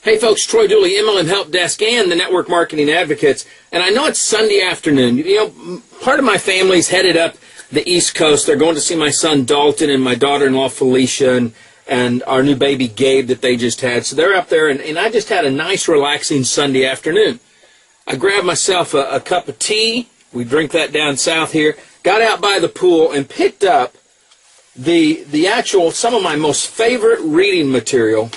Hey folks, Troy Dooley, MLM Help Desk and the Network Marketing Advocates. And I know it's Sunday afternoon. You know, part of my family's headed up the East Coast. They're going to see my son Dalton and my daughter-in-law Felicia and our new baby Gabe that they just had. So they're up there, and I just had a nice, relaxing Sunday afternoon. I grabbed myself a cup of tea. We drink that down south here. Got out by the pool and picked up some of my most favorite reading material,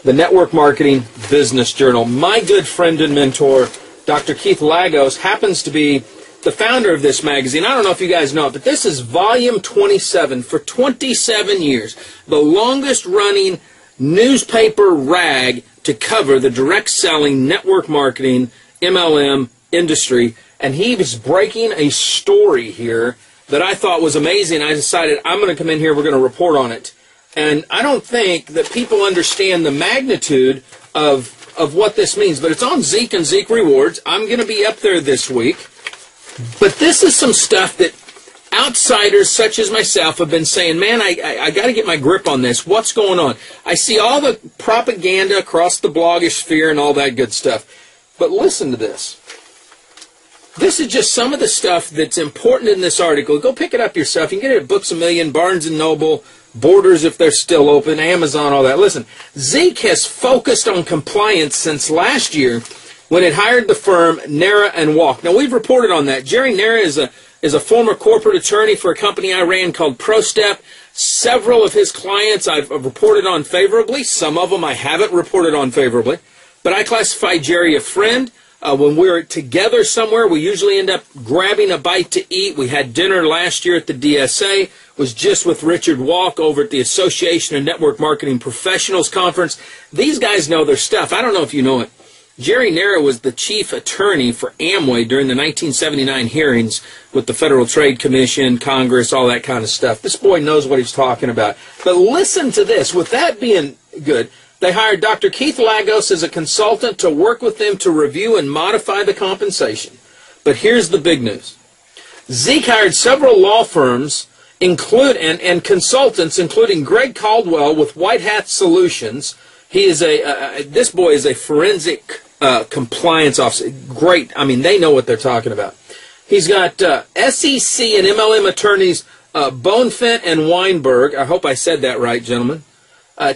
the Network Marketing Business Journal. My good friend and mentor, Dr. Keith Lagos, happens to be the founder of this magazine. I don't know if you guys know it, but this is volume 27 for 27 years, the longest running newspaper rag to cover the direct selling network marketing MLM industry. And he was breaking a story here that I thought was amazing. I decided I'm going to come in here, we're going to report on it. And I don't think that people understand the magnitude of what this means. But it's on Zeek and ZEEKREWARDS. I'm going to be up there this week. But this is some stuff that outsiders such as myself have been saying, man, I got to get my grip on this. What's going on? I see all the propaganda across the blogosphere and all that good stuff. But listen to this. This is just some of the stuff that's important in this article. Go pick it up yourself. You can get it at Books A Million, Barnes & Noble, Borders if they're still open, Amazon, all that. Listen, Zeek has focused on compliance since last year when it hired the firm Nara and Walk. Now, we've reported on that. Jerry Nara is a former corporate attorney for a company I ran called ProStep. Several of his clients I've reported on favorably. Some of them I haven't reported on favorably. But I classify Jerry a friend. When we're together somewhere, we usually end up grabbing a bite to eat. We had dinner last year at the DSA, was just with Richard Walk over at the Association of Network Marketing Professionals Conference. These guys know their stuff. I don't know if you know it. Jerry Nara was the chief attorney for Amway during the 1979 hearings with the Federal Trade Commission, Congress, all that kind of stuff. This boy knows what he's talking about. But listen to this. With that being good, they hired Dr. Keith Lagos as a consultant to work with them to review and modify the compensation. But here's the big news. Zeek hired several law firms and consultants, including Greg Caldwell with White Hat Solutions. He is this boy is a forensic compliance officer. Great. I mean, they know what they're talking about. He's got SEC and MLM attorneys Bonfent and Weinberg. I hope I said that right, gentlemen.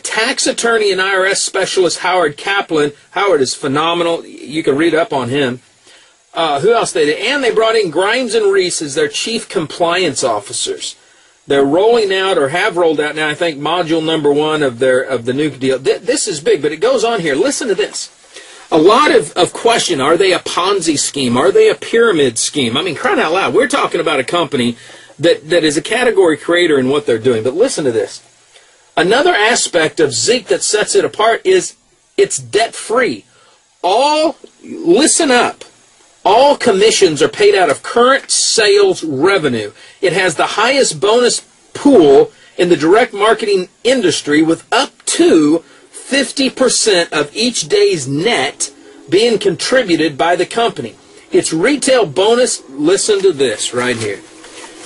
Tax attorney and IRS specialist Howard Kaplan. Howard is phenomenal. You can read up on him. Who else they did? And they brought in Grimes and Reese as their chief compliance officers. They're rolling out, or have rolled out now, I think, module number 1 of the new deal. This is big, but it goes on here. Listen to this. A lot of question, are they a Ponzi scheme? Are they a pyramid scheme? I mean, crying out loud, we're talking about a company that is a category creator in what they're doing. But listen to this. Another aspect of Zeek that sets it apart is it's debt-free. Listen up. All commissions are paid out of current sales revenue. It has the highest bonus pool in the direct marketing industry, with up to 50% of each day's net being contributed by the company. Its retail bonus, listen to this right here.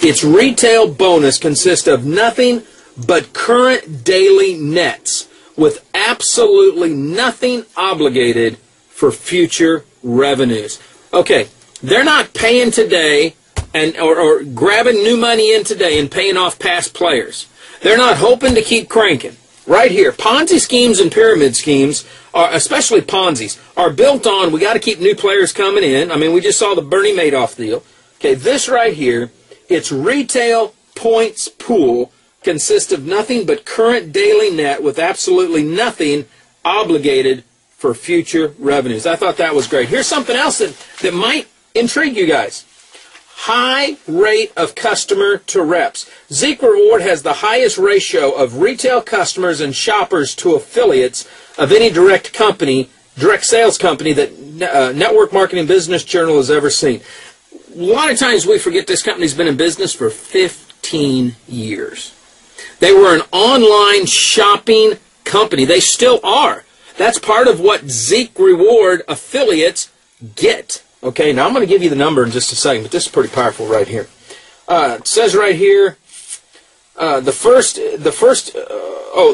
Its retail bonus consists of nothing but current daily nets, with absolutely nothing obligated for future revenues. Okay, they're not paying today or grabbing new money in today and paying off past players. They're not hoping to keep cranking. Right here, Ponzi schemes and pyramid schemes, especially Ponzi's, are built on, we got to keep new players coming in. I mean, we just saw the Bernie Madoff deal. Okay, this right here, its retail points pool consists of nothing but current daily net, with absolutely nothing obligated for future revenues. I thought that was great. Here's something else that might intrigue you guys. High rate of customer to reps. ZEEKREWARD has the highest ratio of retail customers and shoppers to affiliates of any direct sales company that Network Marketing Business Journal has ever seen. A lot of times we forget this company's been in business for 15 years. They were an online shopping company. They still are. That's part of what ZEEKREWARD affiliates get. Okay, now I'm going to give you the number in just a second, but this is pretty powerful right here. It says right here,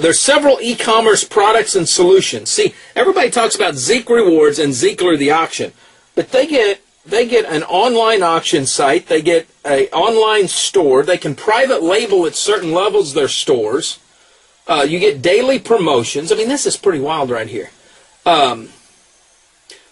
There's several e-commerce products and solutions. See, everybody talks about ZEEKREWARDS and Zeekler the auction, but they get an online auction site, they get an online store, they can private label at certain levels their stores. You get daily promotions. I mean, this is pretty wild right here.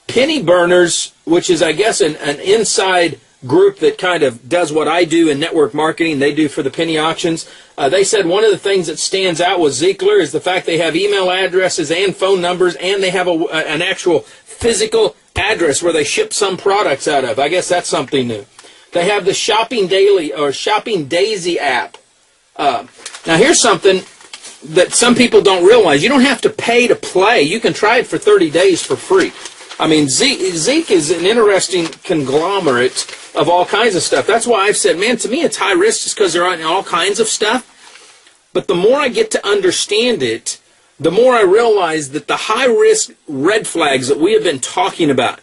Penny Burners, which is, I guess, an inside group that kind of does what I do in network marketing, they do for the penny auctions. They said one of the things that stands out with Zeekler is the fact they have email addresses and phone numbers, and they have an actual physical address where they ship some products out of. I guess that's something new. They have the Shopping Daily or Shopping Daisy app. Now here's something that some people don't realize. You don't have to pay to play. You can try it for 30 days for free. I mean, Zeek is an interesting conglomerate of all kinds of stuff. That's why I've said, man, to me it's high risk just because they're on all kinds of stuff. But the more I get to understand it, the more I realize that the high-risk red flags that we have been talking about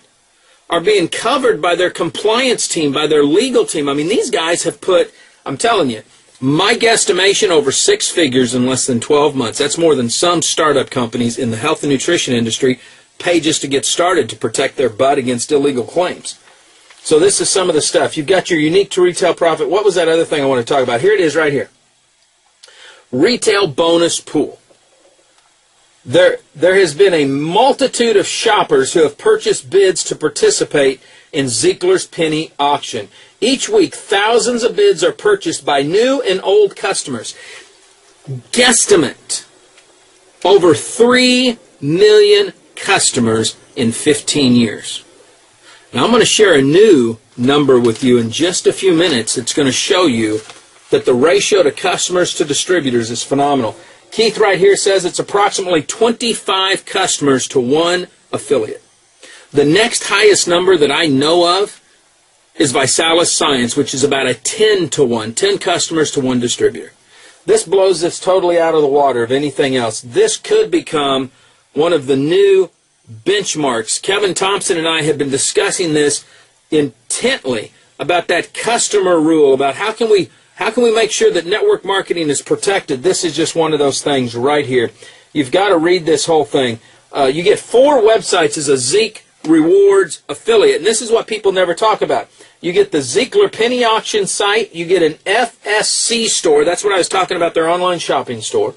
are being covered by their compliance team, by their legal team. I mean, these guys have put, I'm telling you, my guesstimation over 6 figures in less than 12 months. That's more than some startup companies in the health and nutrition industry pay just to get started to protect their butt against illegal claims. So this is some of the stuff. You've got your unique to retail profit. What was that other thing I want to talk about? Here it is right here. Retail bonus pool. There has been a multitude of shoppers who have purchased bids to participate in Zeekler's penny auction. Each week, thousands of bids are purchased by new and old customers. Guesstimate over 3 million customers in 15 years. Now I'm going to share a new number with you in just a few minutes. It's going to show you that the ratio to customers to distributors is phenomenal. Keith right here says it's approximately 25 customers to 1 affiliate. The next highest number that I know of is Visalis Science, which is about a 10 to 1, 10 customers to 1 distributor. This blows this totally out of the water of anything else. This could become one of the new benchmarks. Kevin Thompson and I have been discussing this intently about that customer rule, about how can we make sure that network marketing is protected. This is just one of those things right here. You've got to read this whole thing. You get 4 websites as a ZEEKREWARDS affiliate, and this is what people never talk about. You get the Zeekler penny auction site. You get an FSC store. That's what I was talking about, their online shopping store.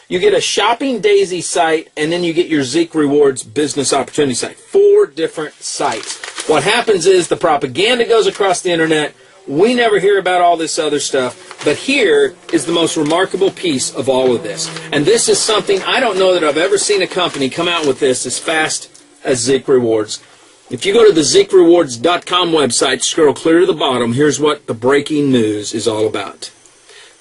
You get a Shopping Daisy site, and then you get your ZEEKREWARDS business opportunity site. 4 different sites. What happens is the propaganda goes across the internet. We never hear about all this other stuff, but here is the most remarkable piece of all of this. And this is something I don't know that I've ever seen a company come out with this as fast as ZEEKREWARDS. If you go to the ZEEKREWARDS.com website, scroll clear to the bottom, here's what the breaking news is all about.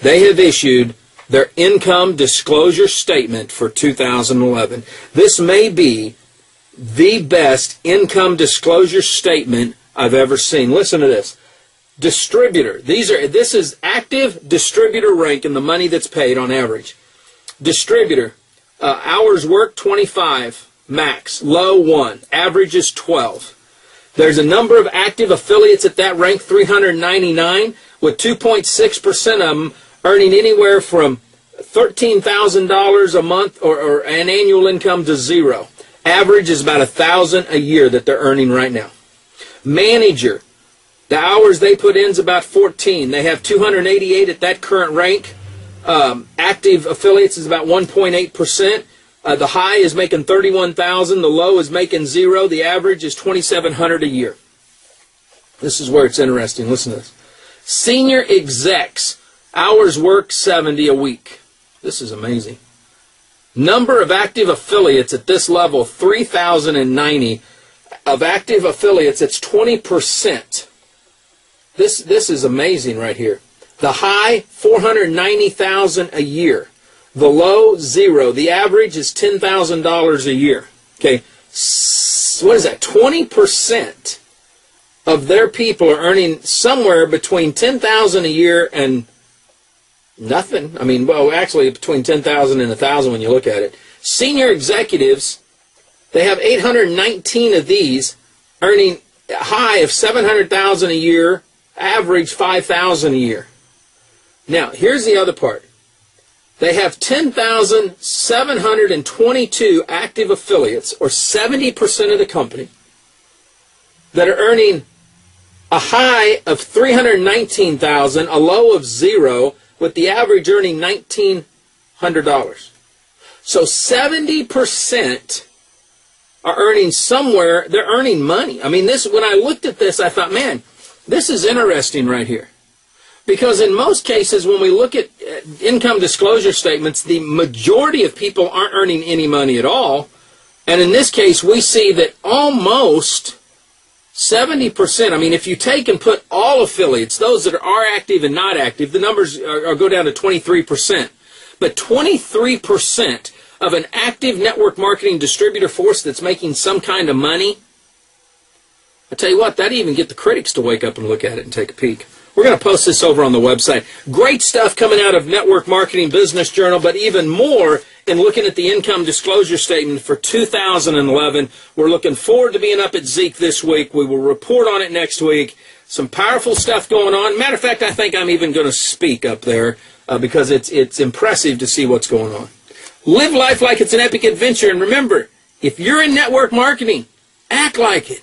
They have issued their income disclosure statement for 2011. This may be the best income disclosure statement I've ever seen. Listen to this. Distributor. This is active distributor rank and the money that's paid on average. Distributor. Hours worked 25 max. Low 1. Average is 12. There's a number of active affiliates at that rank, 399, with 2.6% of them earning anywhere from $13,000 a month or an annual income to 0. Average is about $1,000 a year that they're earning right now. Manager. The hours they put in is about 14. They have 288 at that current rank. Active affiliates is about 1.8%. The high is making $31,000. The low is making 0. The average is $2,700 a year. This is where it's interesting. Listen to this. Senior execs. Hours worked 70 a week. This is amazing. Number of active affiliates at this level, 3,090. Of active affiliates, it's 20%. This is amazing right here. The high, 490,000 a year. The low, 0. The average is $10,000 a year. Okay, what is that? 20% of their people are earning somewhere between $10,000 a year and nothing. I mean, well, actually between $10,000 and $1,000 when you look at it. Senior executives, they have 819 of these, earning a high of $700,000 a year, average $5,000 a year. Now, here's the other part. They have 10,722 active affiliates, or 70% of the company, that are earning a high of $319,000, a low of 0, with the average earning $1,900. So 70% are earning somewhere, they're earning money. I mean, this, when I looked at this, I thought, man, this is interesting right here. Because in most cases, when we look at income disclosure statements, the majority of people aren't earning any money at all. And in this case, we see that almost 70%, I mean, if you take and put all affiliates, those that are active and not active, the numbers go down to 23%. But 23% of an active network marketing distributor force that's making some kind of money, I tell you what, that'd even get the critics to wake up and look at it and take a peek. We're going to post this over on the website. Great stuff coming out of Network Marketing Business Journal, but even more in looking at the income disclosure statement for 2011. We're looking forward to being up at Zeek this week. We will report on it next week. Some powerful stuff going on. Matter of fact, I think I'm even going to speak up there because it's impressive to see what's going on. Live life like it's an epic adventure, and remember, if you're in network marketing, act like it.